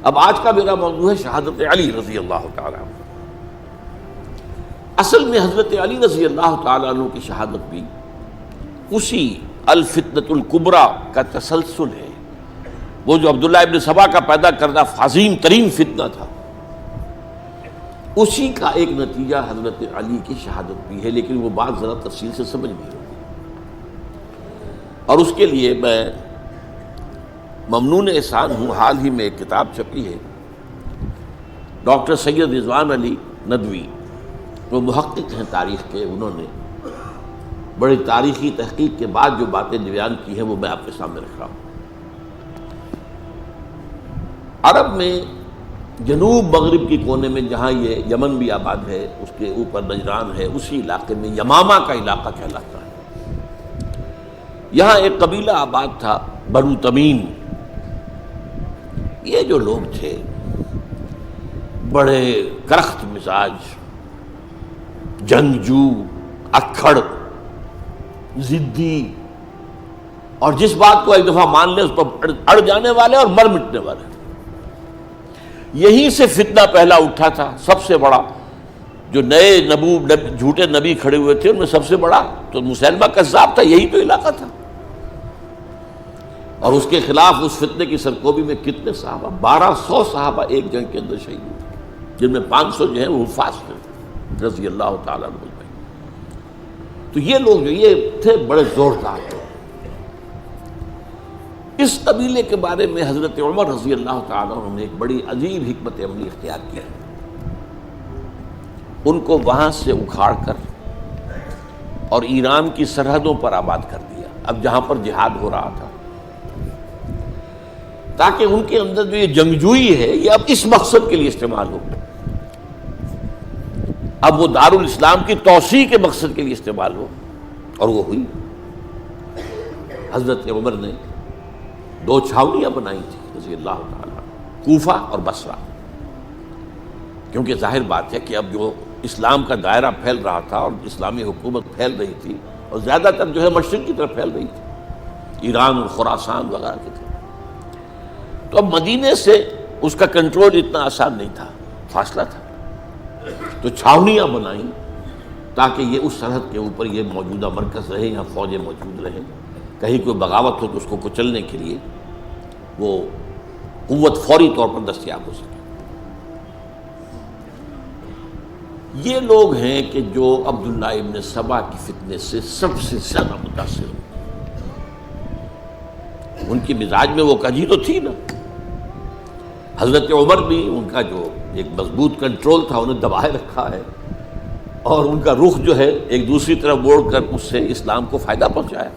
اب آج کا میرا موضوع ہے شہادت علی رضی اللہ تعالیٰ عنہ۔ اصل میں حضرت علی رضی اللہ تعالیٰ عنہ کی شہادت بھی اسی الفتنۃ الکبریٰ کا تسلسل ہے۔ وہ جو عبداللہ ابن سبا کا پیدا کردہ عظیم ترین فتنہ تھا، اسی کا ایک نتیجہ حضرت علی کی شہادت بھی ہے، لیکن وہ بات ذرا تفصیل سے سمجھ نہیں ہوگی، اور اس کے لیے میں ممنون احسان ہوں۔ حال ہی میں ایک کتاب چھپی ہے، ڈاکٹر سید رضوان علی ندوی، وہ محقق ہیں تاریخ کے، انہوں نے بڑی تاریخی تحقیق کے بعد جو باتیں بیان کی ہیں وہ میں آپ کے سامنے رکھ رہا ہوں۔ عرب میں جنوب مغرب کی کونے میں، جہاں یہ یمن بھی آباد ہے، اس کے اوپر نجران ہے، اسی علاقے میں یمامہ کا علاقہ کہلاتا ہے۔ یہاں ایک قبیلہ آباد تھا، بنو تمیم۔ یہ جو لوگ تھے بڑے کرخت مزاج، جنگجو، اکھڑ، ضدی، اور جس بات کو ایک دفعہ مان لے اس پر اڑ جانے والے اور مر مٹنے والے۔ یہیں سے فتنہ پہلا اٹھا تھا۔ سب سے بڑا جو نئے جھوٹے نبی کھڑے ہوئے تھے ان میں سب سے بڑا تو مسیلمہ کذاب تھا، یہی تو علاقہ تھا، اور اس کے خلاف اس فتنے کی سرکوبی میں کتنے صحابہ، 1200 صحابہ ایک جنگ کے اندر شہید ہوئے، جن میں 500 جو ہیں وہ حفاظ تھے رضی اللہ تعالیٰ عنہ۔ تو یہ لوگ جو یہ تھے بڑے زوردار تھے۔ اس قبیلے کے بارے میں حضرت عمر رضی اللہ تعالیٰ عنہ نے ایک بڑی عجیب حکمت عملی اختیار کی ہے۔ ان کو وہاں سے اکھاڑ کر اور ایران کی سرحدوں پر آباد کر دیا، اب جہاں پر جہاد ہو رہا تھا، تاکہ ان کے اندر جو یہ جنگجوئی ہے یہ اب اس مقصد کے لیے استعمال ہو، اب وہ دارالاسلام کی توسیع کے مقصد کے لیے استعمال ہو، اور وہ ہوئی۔ حضرت عمر نے 2 چھاؤنیاں بنائی تھی رضی اللہ تعالیٰ، کوفہ اور بصرہ، کیونکہ ظاہر بات ہے کہ اب جو اسلام کا دائرہ پھیل رہا تھا اور اسلامی حکومت پھیل رہی تھی، اور زیادہ تر جو ہے مشرق کی طرف پھیل رہی تھی، ایران اور خراسان وغیرہ کی طرف، تو اب مدینے سے اس کا کنٹرول اتنا آسان نہیں تھا، فاصلہ تھا، تو چھاؤنیاں بنائیں تاکہ یہ اس سرحد کے اوپر یہ موجودہ مرکز رہے، یہاں فوجیں موجود رہیں، کہیں کوئی بغاوت ہو تو اس کو کچلنے کے لیے وہ قوت فوری طور پر دستیاب ہو سکے۔ یہ لوگ ہیں کہ جو عبداللہ ابن سبا کی فتنے سے سب سے زیادہ متاثر ہوئے۔ ان کی مزاج میں وہ کجی تو تھی نا۔ حضرت عمر بھی ان کا جو ایک مضبوط کنٹرول تھا انہیں دبائے رکھا ہے، اور ان کا رخ جو ہے ایک دوسری طرف موڑ کر اس سے اسلام کو فائدہ پہنچایا۔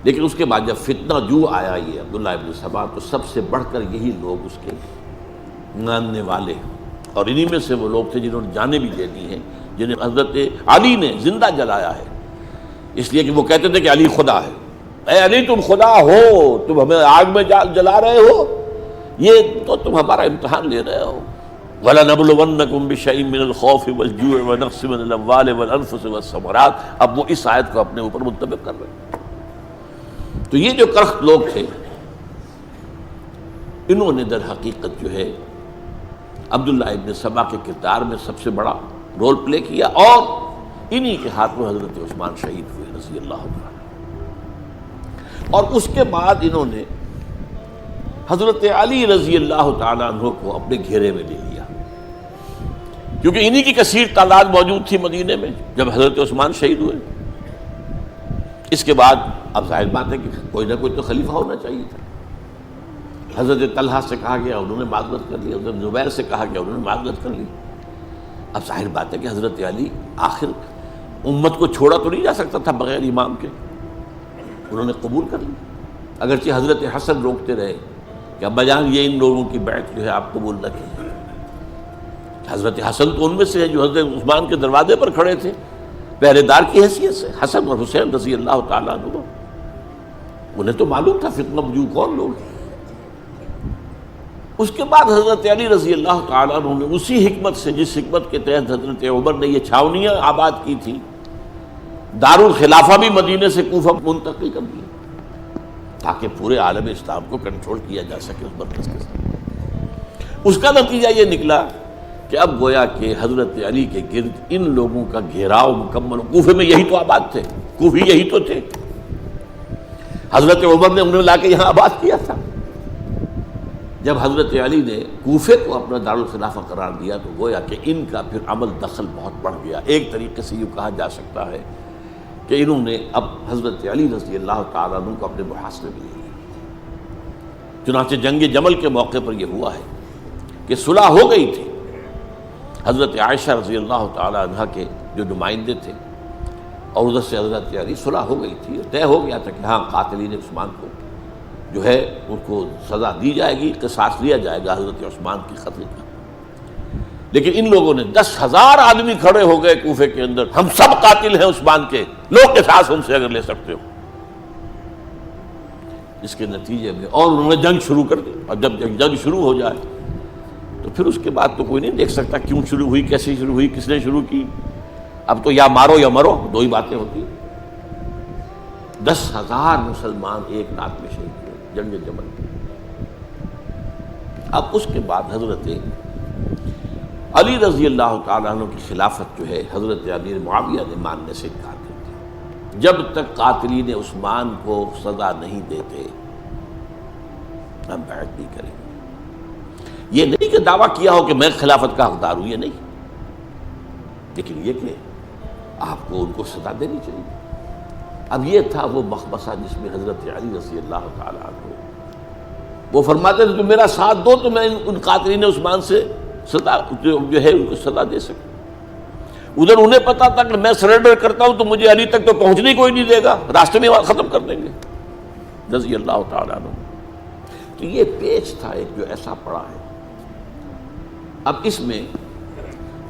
لیکن اس کے بعد جب فتنہ جو آیا یہ عبداللہ ابن سبا، تو سب سے بڑھ کر یہی لوگ اس کے ماننے والے، اور انہی میں سے وہ لوگ تھے جنہوں نے جانیں بھی دے دی ہیں، جنہیں حضرت علی نے زندہ جلایا ہے، اس لیے کہ وہ کہتے تھے کہ علی خدا ہے۔ اے علی تم خدا ہو، تم ہمیں آگ میں جلا رہے ہو، یہ تو تم ہمارا امتحان لے رہے ہو۔ وَلَنَبْلُوَنَّكُمْ بِشَيْءٍ مِّنَ الْخَوْفِ وَالْجُوعِ وَنَقْصٍ مِّنَ الْأَمْوَالِ وَالْأَنفُسِ وَالثَّمَرَاتِ۔ اب وہ اس آیت کو اپنے اوپر منطبق کر رہے ہیں۔ تو یہ جو کرخت لوگ تھے، انہوں نے در حقیقت جو ہے عبداللہ ابن سبا کے کردار میں سب سے بڑا رول پلے کیا، اور انہی کے ہاتھوں حضرت عثمان شہید ہوئے رضی اللہ عنہ۔ اور اس کے بعد انہوں نے حضرت علی رضی اللہ تعالیٰ عنہ کو اپنے گھیرے میں لے لیا، کیونکہ انہی کی کثیر تعداد موجود تھی مدینے میں جب حضرت عثمان شہید ہوئے۔ اس کے بعد اب ظاہر بات ہے کہ کوئی نہ کوئی تو خلیفہ ہونا چاہیے تھا۔ حضرت طلحہ سے کہا گیا، انہوں نے معذرت کر لی، حضرت زبیر سے کہا گیا، انہوں نے معذرت کر لی۔ اب ظاہر بات ہے کہ حضرت علی آخر امت کو چھوڑا تو نہیں جا سکتا تھا بغیر امام کے، انہوں نے قبول کر لی، اگرچہ حضرت حسن روکتے رہے کہ ابا جان یہ ان لوگوں کی بیعت جو ہے آپ قبول نہ کیجیے۔ حضرت حسن تو ان میں سے ہیں جو حضرت عثمان کے دروازے پر کھڑے تھے پہرے دار کی حیثیت سے، حسن اور حسین رضی اللہ تعالیٰ عنہ، انہیں تو معلوم تھا فتنہ جو کون لوگ ہیں۔ اس کے بعد حضرت علی رضی اللہ تعالیٰ عنہ نے اسی حکمت سے، جس حکمت کے تحت حضرت عمر نے یہ چھاونیاں آباد کی تھی، دارالخلافہ بھی مدینے سے کوفہ منتقل کر دیا تاکہ پورے عالم اسلام کو کنٹرول کیا جا سکے اس مرکز کے ساتھ۔ اس کا نتیجہ یہ نکلا کہ اب گویا کہ حضرت علی کے گرد ان لوگوں کا گھیراؤ مکمل. کوفے میں یہی تو آباد تھے، کوفی یہی تو تھے. حضرت عمر نے انہیں لا کے یہاں آباد کیا تھا. جب حضرت علی نے کوفے کو اپنا دارالخلافہ قرار دیا تو گویا کہ ان کا پھر عمل دخل بہت بڑھ گیا. ایک طریقے سے یہ کہا جا سکتا ہے کہ انہوں نے اب حضرت علی رضی اللہ تعالیٰ عنہ کو اپنے محاصرے میں لے لیا. چنانچہ جنگ جمل کے موقع پر یہ ہوا ہے کہ صلح ہو گئی تھی. حضرت عائشہ رضی اللہ تعالیٰ عنہ کے جو نمائندے تھے اور ادھر سے حضرت علی، صلح ہو گئی تھی. طے ہو گیا تھا کہ ہاں قاتلین عثمان کو جو ہے ان کو سزا دی جائے گی، قصاص لیا جائے گا حضرت عثمان کی قتل کا. لیکن ان لوگوں نے 10,000 آدمی کھڑے ہو گئے کوفے کے اندر، ہم سب قاتل ہیں عثمان کے، لوگ قصاص ہم سے اگر لے سکتے ہو. اس کے نتیجے میں اور انہوں نے جنگ شروع کر دی. اور جب جنگ شروع ہو جائے تو پھر اس کے بعد تو کوئی نہیں دیکھ سکتا کیوں شروع ہوئی، کیسے شروع ہوئی، کس نے شروع کی. اب تو یا مارو یا مرو، دو ہی باتیں ہوتی. 10,000 مسلمان ایک رات میں شہید ہوئے جنگ جمل. اب اس کے بعد حضرت علی رضی اللہ تعالیٰ عنہ کی خلافت جو ہے حضرت امیر معاویہ نے ماننے سے انکار کر دیا. جب تک قاتلین عثمان کو سزا نہیں دیتے ہم بیعت نہیں کریں گے. یہ نہیں کہ دعویٰ کیا ہو کہ میں خلافت کا حقدار ہوں، یہ نہیں، لیکن یہ کہ آپ کو ان کو سزا دینی چاہیے. اب یہ تھا وہ مخمصہ جس میں حضرت علی رضی اللہ تعالیٰ عنہ وہ فرماتے تھے تو میرا ساتھ دو تو میں ان قاتلین عثمان سے سزا جو ہے ان کو سزا دے سکوں. ادھر انہیں پتا تھا کہ میں سرنڈر کرتا ہوں تو مجھے علی تک تو پہنچنے کوئی نہیں دے گا، راستے میں ختم کر دیں گے رضی اللہ تعالیٰ عنہ. تو یہ پیچ تھا ایک جو ایسا پڑا ہے. اب اس میں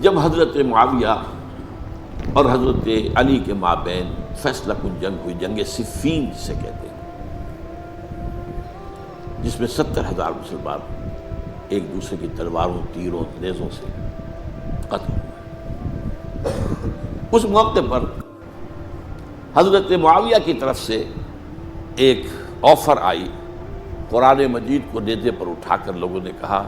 جب حضرت معاویہ اور حضرت علی کے مابین فیصلہ کن جنگ ہوئی، جنگ صفین جسے کہتے ہیں، جس میں 70,000 مسلمان ایک دوسرے کی تلواروں، تیروں، نیزوں سے قتل ہوئے. اس موقع پر حضرت معاویہ کی طرف سے ایک آفر آئی. قرآن مجید کو نیزے پر اٹھا کر لوگوں نے کہا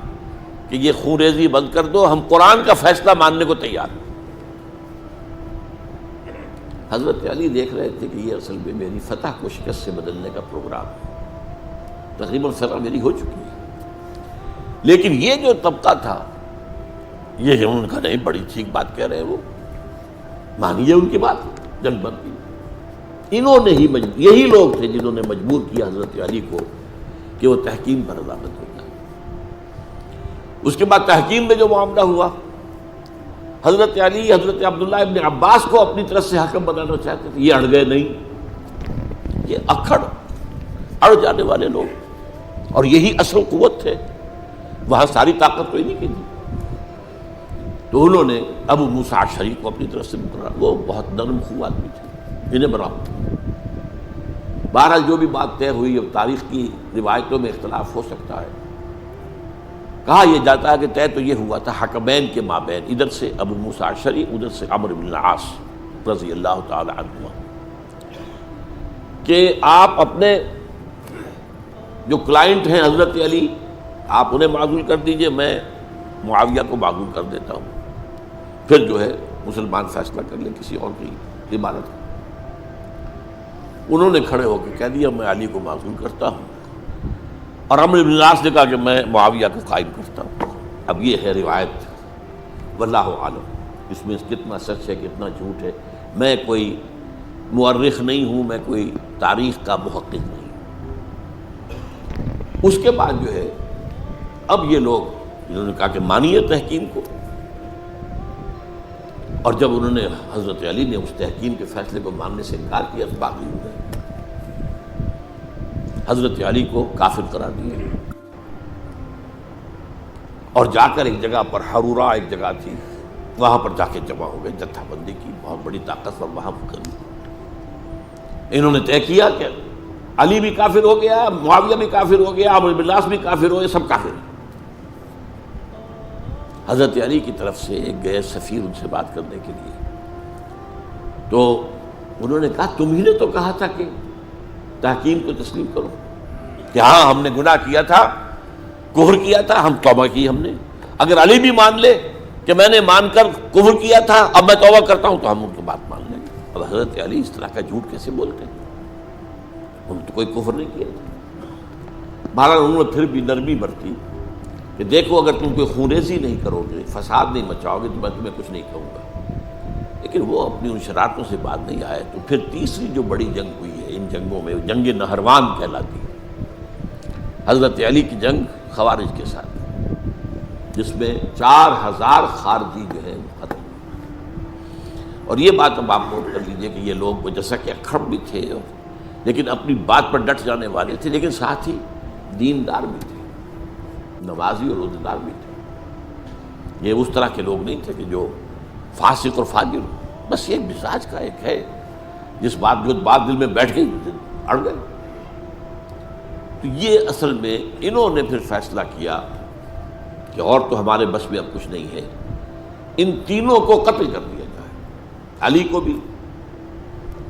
کہ یہ خون ریزی بند کر دو، ہم قرآن کا فیصلہ ماننے کو تیار ہیں. حضرت علی دیکھ رہے تھے کہ یہ اصل میں میری فتح کو شکست سے بدلنے کا پروگرام ہے. تقریباً فتح میری ہو چکی ہے، لیکن یہ جو طبقہ تھا یہ ان کا نہیں، بڑی ٹھیک بات کہہ رہے ہیں وہ، مانیے ان کی بات، جنگ بند کی. انہوں نے ہی یہی لوگ تھے جنہوں نے مجبور کیا حضرت علی کو کہ وہ تحکیم پر رضامند ہو جائے. اس کے بعد تحکیم میں جو معاملہ ہوا، حضرت علی حضرت عبداللہ ابن عباس کو اپنی طرف سے حاکم بنانا چاہتے تھے. یہ اڑ گئے نہیں. یہ اڑ جانے والے لوگ، اور یہی اصل قوت تھے. وہاں ساری طاقت تو انہیں کی تھی. تو انہوں نے ابو موسیٰ اشعری کو اپنی طرف سے مقرر، وہ بہت نرم خو آدمی تھے، انہیں بناؤ. بہرحال جو بھی بات طے ہوئی، اب تاریخ کی روایتوں میں اختلاف ہو سکتا ہے. کہا یہ جاتا ہے کہ طے تو یہ ہوا تھا حکمین کے مابین، ادھر سے ابو موسیٰ اشعری، ادھر سے عمرو بن العاص رضی اللہ تعالی عنہ، کہ آپ اپنے جو کلائنٹ ہیں حضرت علی آپ انہیں معزول کر دیجئے، میں معاویہ کو معزول کر دیتا ہوں، پھر جو ہے مسلمان فیصلہ کر لیں کسی اور کی عمارت. انہوں نے کھڑے ہو کے کہہ دیا میں علی کو معزول کرتا ہوں، اور عمرو بن العاص نے کہا کہ میں معاویہ کو قائم کرتا ہوں. اب یہ ہے روایت، واللہ عالم اس میں کتنا سچ ہے کتنا جھوٹ ہے. میں کوئی مورخ نہیں ہوں، میں کوئی تاریخ کا محقق نہیں. اس کے بعد جو ہے اب یہ لوگ جنہوں نے کہا کہ مانیے تحکیم کو، اور جب انہوں نے حضرت علی نے اس تحکیم کے فیصلے کو ماننے سے انکار کیا تو باقی ہو گئے، حضرت علی کو کافر قرار دیا. اور جا کر ایک جگہ پر حرورہ ایک جگہ تھی، وہاں پر جا کے جمع ہو گئے، جتھا بندی کی، بہت بڑی طاقت پر وہاں کری. انہوں نے طے کیا کہ علی بھی کافر ہو گیا، معاویہ بھی کافر ہو گیا، عمرو بن العاص بھی کافر ہو گئے، سب کافر ہیں. حضرت علی کی طرف سے ایک گئے سفیر ان سے بات کرنے کے لیے، تو انہوں نے کہا تم ہی نے تو کہا تھا کہ تحکیم کو تسلیم کرو، کہ ہاں ہم نے گناہ کیا تھا کفر کیا تھا، ہم توبہ کی ہم نے. اگر علی بھی مان لے کہ میں نے مان کر کفر کیا تھا اب میں توبہ کرتا ہوں تو ہم ان کی بات مان لیں گے. اب حضرت علی اس طرح کا جھوٹ کیسے بولتے ہیں؟ انہوں نے تو کوئی کفر نہیں کیا تھا. بہرحال انہوں نے پھر بھی نرمی برتی کہ دیکھو اگر تم کوئی خونریزی نہیں کرو گے، فساد نہیں مچاؤ گے تو میں تمہیں کچھ نہیں کہوں گا. لیکن وہ اپنی ان شرارتوں سے بعد نہیں آئے. تو پھر تیسری جو بڑی جنگ ہوئی ہے ان جنگوں میں، جنگ نہروان کہلاتی ہے، حضرت علی کی جنگ خوارج کے ساتھ، جس میں 4000 خارجی جو ہے ختم ہوئے. اور یہ بات اب آپ نوٹ کر لیجئے کہ یہ لوگ جیسا کہ اکھڑ بھی تھے لیکن اپنی بات پر ڈٹ جانے والے تھے، لیکن ساتھ ہی دیندار بھی تھے، نمازی اور روزہ دار بھی تھے. یہ اس طرح کے لوگ نہیں تھے کہ جو فاسق اور فاجر ہو. بس یہ مزاج کا ایک ہے، جس بات دل میں بیٹھ گئی اڑ گئے. تو یہ اصل میں انہوں نے پھر فیصلہ کیا کہ اور تو ہمارے بس میں اب کچھ نہیں ہے، ان تینوں کو قتل کر دیا جائے، علی کو بھی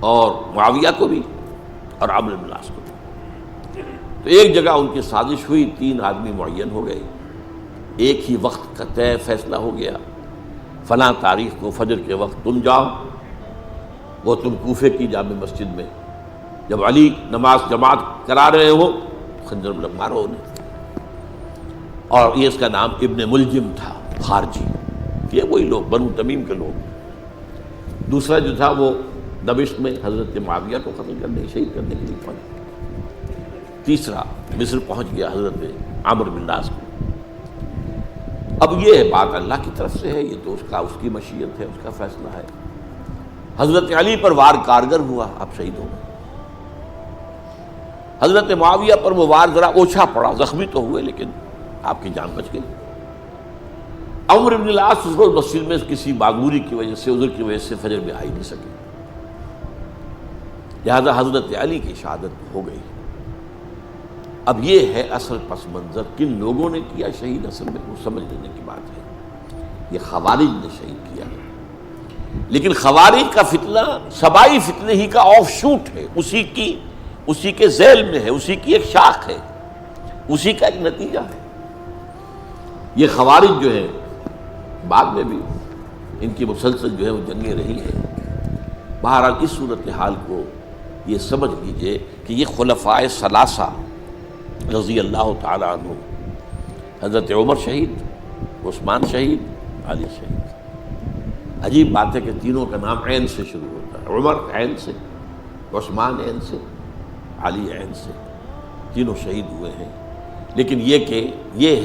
اور معاویہ کو بھی اور عمرو بن العاص کو بھی. تو ایک جگہ ان کی سازش ہوئی، 3 آدمی معین ہو گئے، ایک ہی وقت کا طے فیصلہ ہو گیا، فلاں تاریخ کو فجر کے وقت تم جاؤ، وہ تم کوفے کی جامع مسجد میں، جب علی نماز جماعت کرا رہے ہو خنجر مارو انہیں. اور یہ اس کا نام ابن ملجم تھا، خارجی. یہ وہی لوگ بنو تمیم کے لوگ. دوسرا جو تھا وہ دمشق میں حضرت معاویہ کو قتل کرنے شہید کرنے کے لیے پہنچا. تیسرا مصر پہنچ گیا حضرت عمرو بن العاص کو. اب یہ بات اللہ کی طرف سے ہے، یہ تو اس کی مشیت ہے، اس کا فیصلہ ہے. حضرت علی پر وار کارگر ہوا، آپ شہید ہو گئے. حضرت معاویہ پر وہ وار ذرا اوچھا پڑا، زخمی تو ہوئے لیکن آپ کی جان بچ گئی. عمرو بن العاص اس روز مسجد میں کسی معذوری کی وجہ سے، عذر کی وجہ سے فجر میں آ ہی نہیں سکے، لہذا حضرت علی کی شہادت ہو گئی. اب یہ ہے اصل پس منظر، کن لوگوں نے کیا شہید، اصل میں وہ سمجھ لینے کی بات ہے. یہ خوارج نے شہید کیا، لیکن خوارج کا فتنہ سبائی فتنے ہی کا آف شوٹ ہے، اسی کے ذیل میں ہے، اسی کی ایک شاخ ہے، اسی کا ایک نتیجہ ہے. یہ خوارج جو ہے بعد میں بھی ان کی مسلسل جو ہے وہ جنگیں رہی ہیں. بہرحال اس صورتحال کو یہ سمجھ لیجئے کہ یہ خلفائے ثلاثہ رضی اللہ تعالیٰ عنہ، حضرت عمر شہید، عثمان شہید، علی شہید. عجیب بات ہے کہ تینوں کا نام عین سے شروع ہوتا ہے، عمر عین سے، عثمان عین سے، علی عین سے. تینوں شہید ہوئے ہیں. لیکن یہ کہ یہ ہے